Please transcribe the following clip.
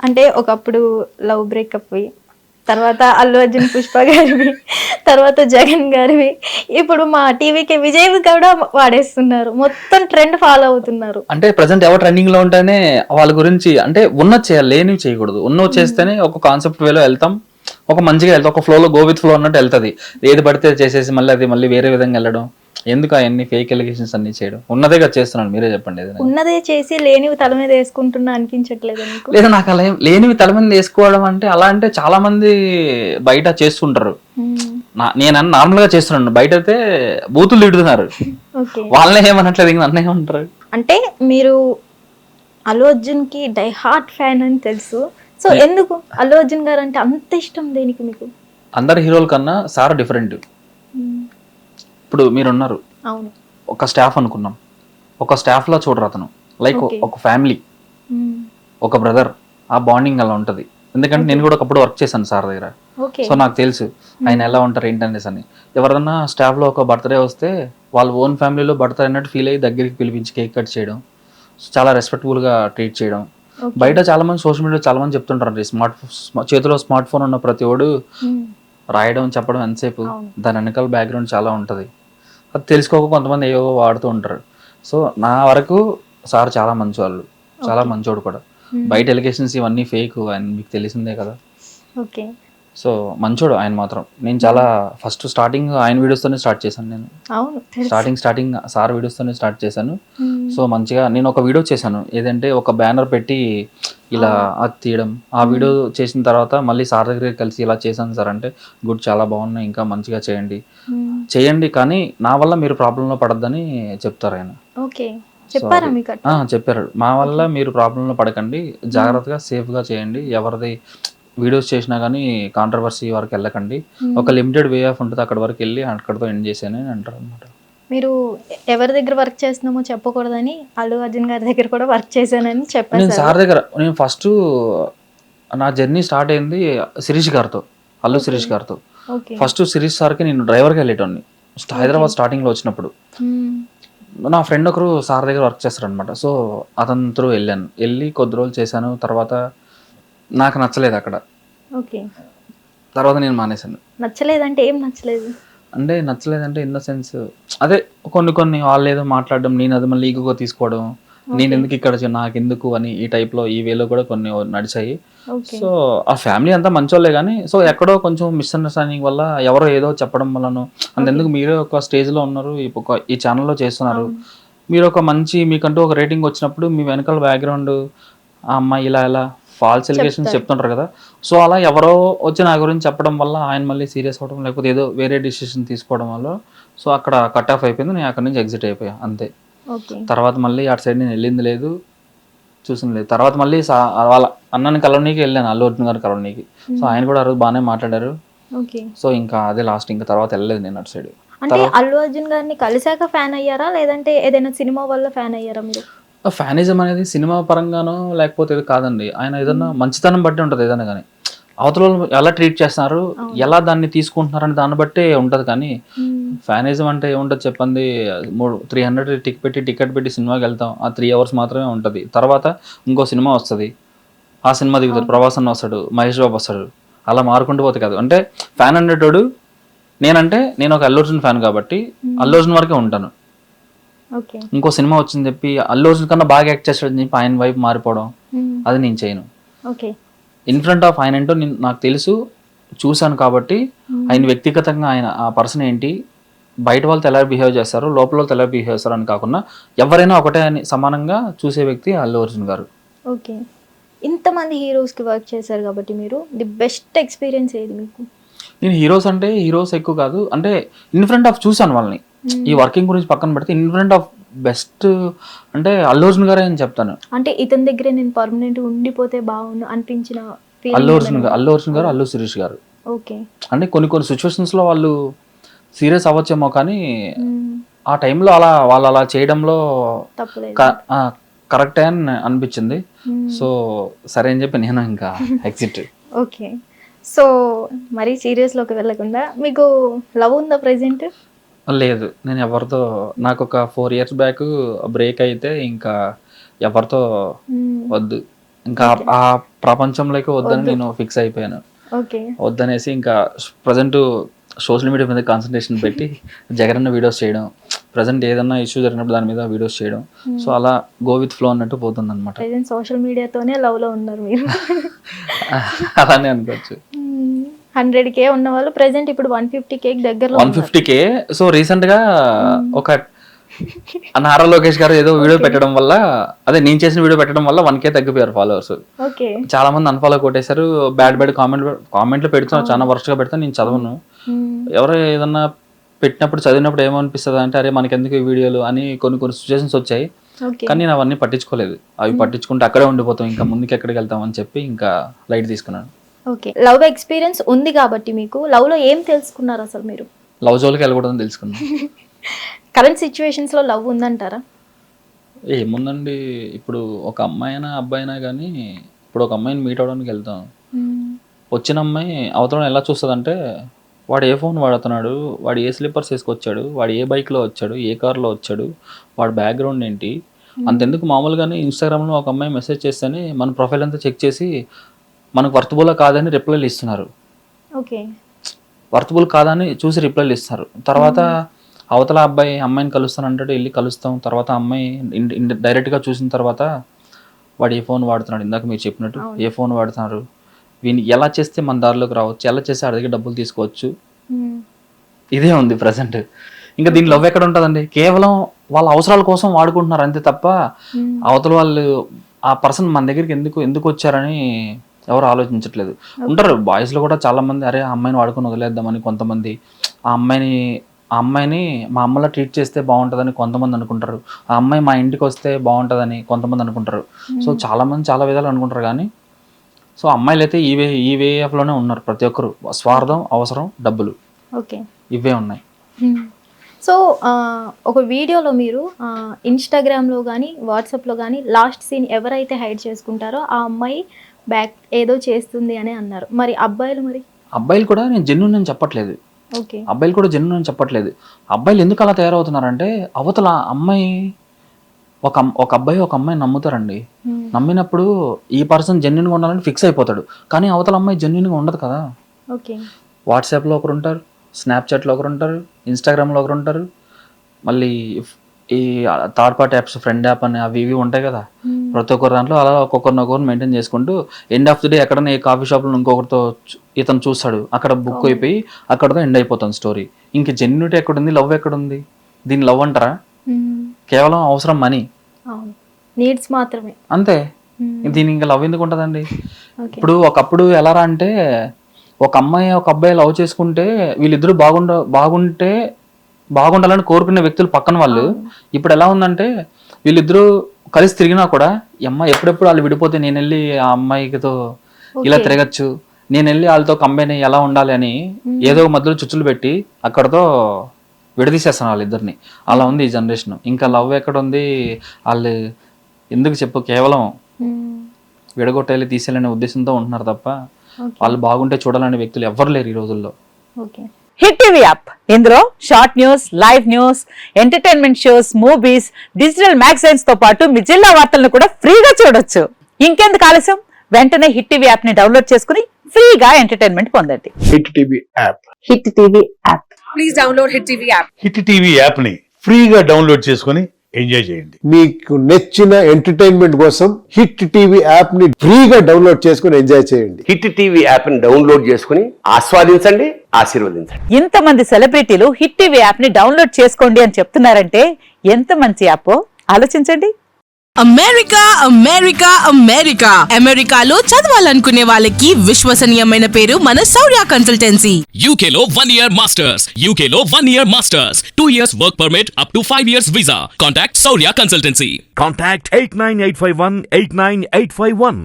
అంటే ఒకప్పుడు love breakup తర్వాత అల్లు అర్జున్ పుష్ప గారివి తర్వాత జగన్ గారివి ఇప్పుడు మా టీవీకి విజయ్ కూడా వాడేస్తున్నారు, మొత్తం ట్రెండ్ ఫాలో అవుతున్నారు. అంటే ప్రజెంట్ ఎవరు ట్రెండింగ్ లో ఉంటేనే వాళ్ళ గురించి అంటే ఉన్నది చేయాలి, లేనివి చేయకూడదు. ఉన్నవి చేస్తేనే ఒక కాన్సెప్ట్ వేలో వెళ్తాం, ఒక మంచిగా వెళ్తాం, ఒక ఫ్లోలో గో విత్ ఫ్లో అన్నట్టు వెళ్తుంది. ఏది పడితే చేసేసి మళ్ళీ అది మళ్ళీ వేరే విధంగా వెళ్ళడం ఎందుకు, అవన్నీ ఫేక్ ఎలిగేషన్స్ అన్ని చేయడం. ఉన్నదే కదా చేస్తున్నాను, మీరే చెప్పండి. ఉన్నదే చేసి లేనివి తల మీద వేసుకుంటున్నా అనిపించట్లేదు మీకు? లేదా నాకు అలా లేనివి తల మీద వేసుకోవడం అంటే అలా అంటే చాలా మంది బయట చేస్తుంటారు. నేను నార్మల్ గా చేస్తున్నాను, బయట అయితే బూతులు తిడుతున్నారు. వాళ్ళనే ఏమనట్లేదు, ఇంక నన్ను ఏమంటారు. అంటే మీరు అల్లు అర్జున్ కి డై హార్ట్ ఫ్యాన్ అని తెలుసు, సో ఎందుకు అల్లు అర్జున్ గారు అంటే అంత ఇష్టం దేనికి మీకు? అందరు హీరోల కన్నా సార్ డిఫరెంట్. ఇప్పుడు మీరున్నారు, ఒక స్టాఫ్ అనుకున్నాం, ఒక స్టాఫ్ లో చూడరు అతను, లైక్ ఒక ఫ్యామిలీ, ఒక బ్రదర్, ఆ బాండింగ్ అలా ఉంటది. ఎందుకంటే నేను కూడా ఒకప్పుడు వర్క్ చేశాను సార్ దగ్గర, సో నాకు తెలుసు ఆయన ఎలా ఉంటారు ఏంటనేసి అని. ఎవరన్నా స్టాఫ్ లో ఒక బర్త్డే వస్తే వాళ్ళ ఓన్ ఫ్యామిలీలో బర్త్డే అన్నట్టు ఫీల్ అయ్యి దగ్గరికి పిలిపించి కేక్ కట్ చేయడం, చాలా రెస్పెక్ట్ఫుల్ గా ట్రీట్ చేయడం. బయట చాలా మంది సోషల్ మీడియా చాలా మంది చెప్తుంటారు, చేతిలో స్మార్ట్ ఫోన్ ఉన్న ప్రతి ఒడు రాయడం చెప్పడం ఎంతసేపు, దాని వెనకాల బ్యాక్గ్రౌండ్ చాలా ఉంటది. అది తెలుసుకోక కొంతమంది ఏవో వాడుతూ ఉంటారు. సో నా వరకు సార్ చాలా మంచి వాళ్ళు, చాలా మంచోడు కూడా. బయట ఎలిగేషన్స్ ఇవన్నీ ఫేక్ అని మీకు తెలిసిందే కదా. సో మంచోడు ఆయన మాత్రం. నేను చాలా ఫస్ట్ స్టార్టింగ్ ఆయన వీడియోస్తోనే స్టార్ట్ చేశాను. నేను స్టార్టింగ్ సార్ వీడియోస్తోనే స్టార్ట్ చేశాను. సో మంచిగా నేను ఒక వీడియో చేశాను, ఏదంటే ఒక బ్యానర్ పెట్టి ఇలా అది తీయడం. ఆ వీడియో చేసిన తర్వాత మళ్ళీ సార్ దగ్గర కలిసి ఇలా చేశాను సార్ అంటే, గుడ్, చాలా బాగున్నాయి, ఇంకా మంచిగా చేయండి కానీ నా వల్ల మీరు ప్రాబ్లంలో పడద్దని చెప్తారు ఆయన. చెప్పారు, మా వల్ల మీరు ప్రాబ్లంలో పడకండి, జాగ్రత్తగా సేఫ్ గా చేయండి, ఎవరిది వీడియోస్ చేసినా కానీ కాంట్రవర్సీ వరకు వెళ్ళకండి, ఒక లిమిటెడ్ వే ఆఫ్ ఉంటుంది, అక్కడ వరకు వెళ్ళి అక్కడితో ఎండ్ చేసాను అని అంటారు అనమాట. మీరు ఎవరి దగ్గర వర్క్ చేస్తున్నామో చెప్పకూడదని అల్లు అర్జున్ గారి దగ్గర కూడా వర్క్ చేశానని చెప్పాను. నేను సార్ దగ్గర, నేను ఫస్ట్ నా జర్నీ స్టార్ట్ అయింది శిరీష్ గారితో, అల్లు శిరీష్ గారితో. ఫస్ట్ శిరీష్ సార్కి నేను డ్రైవర్కి వెళ్ళేటోని హైదరాబాద్ స్టార్టింగ్ లో వచ్చినప్పుడు. నా ఫ్రెండ్ ఒకరు సార్ దగ్గర వర్క్ చేస్తారనమాట, సో అతని త్రూ వెళ్ళి కొద్ది రోజులు చేశాను. తర్వాత నాకు నచ్చలేదు అక్కడ, తర్వాత నేను మానేశాను. నచ్చలేదంటే ఏం నచ్చలేదు? అంటే నచ్చలేదంటే ఇన్ ద సెన్స్ అదే కొన్ని వాళ్ళు ఏదో మాట్లాడడం, నేను అది మళ్ళీ ఈగోగా తీసుకోవడం, నేను ఎందుకు ఇక్కడ నాకెందుకు అని ఈ టైప్లో ఈ వేలో కూడా కొన్ని నడిచాయి. సో ఆ ఫ్యామిలీ అంతా మంచోళ్ళే కానీ, సో ఎక్కడో కొంచెం మిస్అండర్స్టాండింగ్ వల్ల ఎవరో ఏదో చెప్పడం వల్లనో, అంతెందుకు మీరే ఒక స్టేజ్లో ఉన్నారు, ఈ ఛానల్లో చేస్తున్నారు, మీరు ఒక మంచి మీకంటూ ఒక రేటింగ్ వచ్చినప్పుడు మీ వెనకాల బ్యాక్గ్రౌండ్ ఆ అమ్మాయి ఇలా ఫాల్స్ ఎలిగేషన్స్ చెప్తుంటారు కదా. సో అలా ఎవరో వచ్చి నా గురించి చెప్పడం వల్ల ఆయన మళ్ళీ సీరియస్ అవ్వడం, లేకపోతే ఏదో వేరే డిసిషన్ తీసుకోవడం వల్ల సో అక్కడ కట్ ఆఫ్ అయిపోయింది. నేను అక్కడ నుంచి ఎగ్జిట్ అయిపోయా అంతే. తర్వాత మళ్ళీ అటు సైడ్ నేను వెళ్ళింది లేదు, చూసింది లేదు. తర్వాత మళ్ళీ వాళ్ళ అన్నని కలవనీకి వెళ్ళాను, అల్లు అర్జున్ గారు కలవనీకి. సో ఆయన కూడా ఆ రోజు బాగానే మాట్లాడారు. సో ఇంకా అదే లాస్ట్, ఇంకా తర్వాత వెళ్ళలేదు నేను అటు సైడ్. అంటే అల్లు అర్జున్ గారిని కలిసాక ఫ్యాన్ అయ్యారా, లేదంటే ఏదైనా సినిమా వల్ల ఫ్యాన్ అయ్యారా మీరు? ఫ్యానిజం అనేది సినిమా పరంగానో లేకపోతే ఇది కాదండి, ఆయన ఏదన్నా మంచితనం బట్టి ఉంటుంది. ఏదైనా కానీ అవతల ఎలా ట్రీట్ చేస్తున్నారు, ఎలా దాన్ని తీసుకుంటున్నారు అని దాన్ని బట్టే ఉంటుంది. కానీ ఫ్యానిజం అంటే ఏముంటుంది చెప్పండి, 300 టికెట్ పెట్టి సినిమాకి వెళ్తాం, ఆ 3 hours మాత్రమే ఉంటుంది. తర్వాత ఇంకో సినిమా వస్తుంది, ఆ సినిమా దిగుతారు, ప్రభాస్ అన్న వస్తాడు, మహేష్ బాబు వస్తాడు, అలా మారుకుంటూ పోతే కాదు. అంటే ఫ్యాన్ అనేటోడు నేను ఒక అల్లు అర్జున్ ఫ్యాన్ కాబట్టి అల్లు అర్జున్ వరకే ఉంటాను. ఇంకో సినిమా వచ్చింది చెప్పి అల్లు అర్జున్ కన్నా బాగా యాక్ట్ చేస్తాడని చెప్పి ఆయన వైపు మారిపోవడం, అది నేను చేయను. ఇన్ ఫ్రంట్ ఆఫ్ ఆయన ఏంటో నాకు తెలుసు, చూశాను కాబట్టి ఆయన వ్యక్తిగతంగా ఆయన ఆ పర్సన్ ఏంటి, బయట వాళ్ళతో ఎలా బిహేవ్ చేస్తారు, లోపల వాళ్ళతో ఎలా బిహేవ్ చేస్తారు అని కాకుండా ఎవరైనా ఒకటే అని సమానంగా చూసే వ్యక్తి అల్లు అర్జున్ గారు. ఓకే, ఇంతమంది హీరోస్కి వర్క్ చేశారు కాబట్టి మీరు ది బెస్ట్ ఎక్స్పీరియన్స్ ఏది మీకు? నేను హీరోస్ ఎక్కువ కాదు, అంటే ఇన్ ఫ్రంట్ ఆఫ్ చూశాను వాళ్ళని. ఈ వర్కింగ్ గురించి పక్కన పెడితే ఇన్ ఫ్రంట్ ఆఫ్ బెస్ట్ అంటే అల్లు అర్జున్ గారే అని చెప్తాను. అంటే ఇతని దగ్గరే నేను పర్మనెంట్ ఉండిపోతే బాగుండు అనిపించిన అల్లు అర్జున్ గారు, అల్లు శిరీష్ గారు. అంటే కొన్ని సిచ్యువేషన్స్ లో వాళ్ళు సీరియస్ అవ్వచ్చేమో కానీ ఆ టైంలో వాళ్ళు అలా చేయడంలో కరెక్టే అని అనిపించింది. సో సరే అని చెప్పి నేను ఇంకా ఎగ్జిట్. ఓకే, సో మరి సీరియస్లోకి వెళ్ళకుండా మీకు లవ్ ఉందా ప్రెజెంట్? లేదు, నేను ఎవరితో, నాకు ఒక 4 years బ్యాక్ బ్రేక్ అయితే ఇంకా ఎవరితో వద్దు, ఇంకా ఆ ప్రపంచంలోకి వద్దని నేను ఫిక్స్ అయిపోయాను. ఓకే. వద్దనేసి ఇంకా ప్రజెంట్ సోషల్ మీడియా మీద కాన్సన్ట్రేషన్ పెట్టి జగనన్న వీడియోస్ చేయడం, ప్రజెంట్ ఏదన్నా ఇష్యూ జరిగినప్పుడు దాని మీద వీడియోస్ చేయడం. సో అలా గో విత్ ఫ్లో అన్నట్టు పోతుంది అనమాట. సోషల్ మీడియాతోనే లవ్ లో ఉన్నారు మీరు. అలానే అనుకోవచ్చు. 100K ఉన్న వాళ్ళు ప్రెసెంట్ ఇప్పుడు 150K దగ్గరలో 150K. సో రీసెంట్ గా ఒక నారా లోకేష్ గారు ఏదో వీడియో పెట్టడం వల్ల, అదే నేను చేసిన వీడియో పెట్టడం వల్ల 1K తగ్గిపోయారు ఫాలోవర్స్. చాలా మంది అన్ఫాలో కొట్టేశారు. బ్యాడ్ కామెంట్లు పెడుతున్నారు, చాలా వరుసగా పెడతాను. నేను చదవను. ఎవరో ఏదన్నా పెట్టినప్పుడు చదివినప్పుడు ఏమనిపిస్తుంది అంటే అరే మనకి ఎందుకు ఈ వీడియోలు అని కొన్ని సిచ్యువేషన్స్ వచ్చాయి. కానీ నేను అవన్నీ పట్టించుకోలేదు. అవి పట్టించుకుంటే అక్కడే ఉండిపోతాం, ఇంకా ముందుకు ఎక్కడికి వెళ్తాం అని చెప్పి ఇంకా లైట్ తీసుకున్నాను. ఓకే. లవ్ ఎక్స్పీరియన్స్ ఉంది కాబట్టి మీకు లవ్ లో ఏం తెలుసుకున్నారు అసలు మీరు? లవ్ జోలికి వెళ్ళకూడదని తెలుసుకున్నాను. కరెంట్ సిచ్యువేషన్స్ లో లవ్ ఉందంటారా? ఏముందండి, ఇప్పుడు ఒక అమ్మాయి అయినా అబ్బాయి అయినా కానీ ఇప్పుడు ఒక అమ్మాయిని మీట్ అవడానికి వెళ్తాం. వచ్చిన అమ్మాయి అవతల ఎలా చూస్తుంది అంటే వాడు ఏ ఫోన్ వాడుతున్నాడు, వాడు ఏ స్లిప్పర్స్ వేసుకొచ్చాడు, వాడు ఏ బైక్లో వచ్చాడు, ఏ కార్లో వచ్చాడు, వాడు బ్యాక్గ్రౌండ్ ఏంటి, అంతెందుకు మామూలుగానే ఇన్స్టాగ్రామ్లో ఒక అమ్మాయి మెసేజ్ చేస్తేనే మన ప్రొఫైల్ అంతా చెక్ చేసి మనకు వర్తబుల్ కాదని రిప్లైలు ఇస్తున్నారు. వర్తబుల్ కాదని చూసి రిప్లైలు ఇస్తున్నారు. తర్వాత అవతల అబ్బాయి అమ్మాయిని కలుస్తానంటాడు, వెళ్ళి కలుస్తాం. తర్వాత అమ్మాయి డైరెక్ట్గా చూసిన తర్వాత వాడు ఏ ఫోన్ వాడుతున్నాడు, ఇందాక మీరు చెప్పినట్టు ఏ ఫోన్ వాడుతున్నారు, వీని ఎలా చేస్తే మన దారిలోకి రావచ్చు, ఎలా చేస్తే అడిగి డబ్బులు తీసుకోవచ్చు, ఇదే ఉంది ప్రజెంట్. ఇంకా దీని లవ్ ఎక్కడ ఉంటుందండి? కేవలం వాళ్ళ అవసరాల కోసం వాడుకుంటున్నారు అంతే తప్ప అవతల వాళ్ళు ఆ పర్సన్ మన దగ్గరికి ఎందుకు వచ్చారని ఎవరు ఆలోచించట్లేదు. ఉంటారు బాయ్స్లో కూడా చాలా మంది, అరే ఆ అమ్మాయిని వాడుకొని వదిలేద్దామని కొంతమంది, ఆ అమ్మాయిని మా అమ్మలా ట్రీట్ చేస్తే బాగుంటుందని కొంతమంది అనుకుంటారు, ఆ అమ్మాయి మా ఇంటికి వస్తే బాగుంటుందని కొంతమంది అనుకుంటారు. సో చాలా మంది చాలా విధాలు అనుకుంటారు. కానీ సో అమ్మాయిలు అయితే ఈ వే ఆఫ్లోనే ఉన్నారు. ప్రతి ఒక్కరు స్వార్థం, అవసరం, డబ్బులు, ఇవే ఉన్నాయి. సో ఒక వీడియోలో మీరు ఇన్స్టాగ్రామ్లో కానీ వాట్సాప్లో కానీ లాస్ట్ సీన్ ఎవరైతే హైడ్ చేసుకుంటారో ఆ అమ్మాయి బ్యాక్ ఏదో చేస్తుంది అని అన్నారు. మరి అబ్బాయిలు కూడా నేను జెన్యూన్ అని చెప్పట్లేదు. అబ్బాయిలు కూడా జెన్యూన్ అని చెప్పట్లేదు. అబ్బాయిలు ఎందుకు అలా తయారవుతున్నారంటే అవతల అమ్మాయి ఒక అబ్బాయి ఒక అమ్మాయి నమ్ముతారండి. నమ్మినప్పుడు ఈ పర్సన్ జెన్యూన్గా ఉండాలని ఫిక్స్ అయిపోతాడు. కానీ అవతల అమ్మాయి జెన్యూన్గా ఉండదు కదా. వాట్సాప్లో ఒకరు ఉంటారు, స్నాప్చాట్లో ఒకరు ఉంటారు, ఇన్స్టాగ్రామ్లో ఒకరు ఉంటారు, మళ్ళీ ఈ third party apps, friend app అని అవి ఇవి ఉంటాయి కదా. ప్రతి ఒక్కరి దాంట్లో అలా ఒక్కొక్కరినొకరు మెయింటైన్ చేసుకుంటూ ఎండ్ ఆఫ్ ది డే ఎక్కడైనా ఏ కాఫీ షాప్లో ఇంకొకరితో ఇతను చూస్తాడు, అక్కడ బుక్ అయిపోయి అక్కడతో ఎండ్ అయిపోతుంది స్టోరీ. ఇంక జెన్యూనిటీ ఎక్కడుంది, లవ్ ఎక్కడుంది? దీన్ని లవ్ అంటారా? కేవలం అవసరం, మనీ, నీడ్స్ మాత్రమే, అంతే. దీని ఇంకా లవ్ ఎందుకు ఉంటుందండి? ఇప్పుడు ఒకప్పుడు ఎలా అంటే ఒక అమ్మాయి ఒక అబ్బాయి లవ్ చేసుకుంటే వీళ్ళిద్దరూ బాగుండాలని కోరుకునే వ్యక్తులు పక్కన వాళ్ళు. ఇప్పుడు ఎలా ఉందంటే వీళ్ళిద్దరూ కలిసి తిరిగినా కూడా అమ్మాయి ఎప్పుడెప్పుడు వాళ్ళు విడిపోతే నేను వెళ్ళి ఆ అమ్మాయితో ఇలా తిరగచ్చు, నేను వెళ్ళి వాళ్ళతో కంబైన్ ఎలా ఉండాలి అని ఏదో మధ్యలో చుచ్చులు పెట్టి అక్కడతో విడదీసేస్తాను వాళ్ళిద్దరిని. అలా ఉంది ఈ జనరేషన్. ఇంకా లవ్ ఎక్కడ ఉంది? వాళ్ళు ఎందుకు చెప్పు, కేవలం విడగొట్టేయాలి, తీసేయాలనే ఉద్దేశంతో ఉంటున్నారు తప్ప వాళ్ళు బాగుంటే చూడాలనే వ్యక్తులు ఎవ్వరు లేరు ఈ రోజుల్లో. హిట్ టీవీ యాప్, ఇందులో short news, live news, entertainment shows, movies, digital magazines తో పాటు మీ జిల్లా వార్తలను కూడా ఫ్రీగా చూడొచ్చు. ఇంకెందుకు ఆలస్యం, వెంటనే హిట్ టీవీ యాప్ ని డౌన్లోడ్ చేసుకుని ఫ్రీగా ఎంటర్టైన్మెంట్ పొందండి. Hit TV app, hit TV app, please download hit TV app. Hit TV app ని ఫ్రీగా డౌన్లోడ్ చేసుకుని ఎంజాయ్ చేయండి. మీకు నచ్చిన ఎంటర్టైన్మెంట్ కోసం హిట్ టీవీ యాప్ ని ఫ్రీగా డౌన్లోడ్ చేసుకుని ఎంజాయ్ చేయండి. హిట్ టీవీ యాప్ ని డౌన్లోడ్ చేసుకుని ఆస్వాదించండి, ఆశీర్వదించండి. ఇంతమంది సెలబ్రిటీలు హిట్ టీవీ యాప్ ని డౌన్లోడ్ చేసుకోండి అని చెప్తున్నారంటే ఎంత మంచి యాప్ ఆలోచించండి. అమెరికా అమెరికా అమెరికా అమెరికాలో చదవాలనుకునే వాళ్ళకి విశ్వసనీయమైన పేరు మన శౌర్య కన్సల్టెన్సీ. UK లో 1 year masters, UK లో 1 year masters, 2 years work permit up to 5 years visa. Contact Saurya Consultancy. Contact 89851 89851.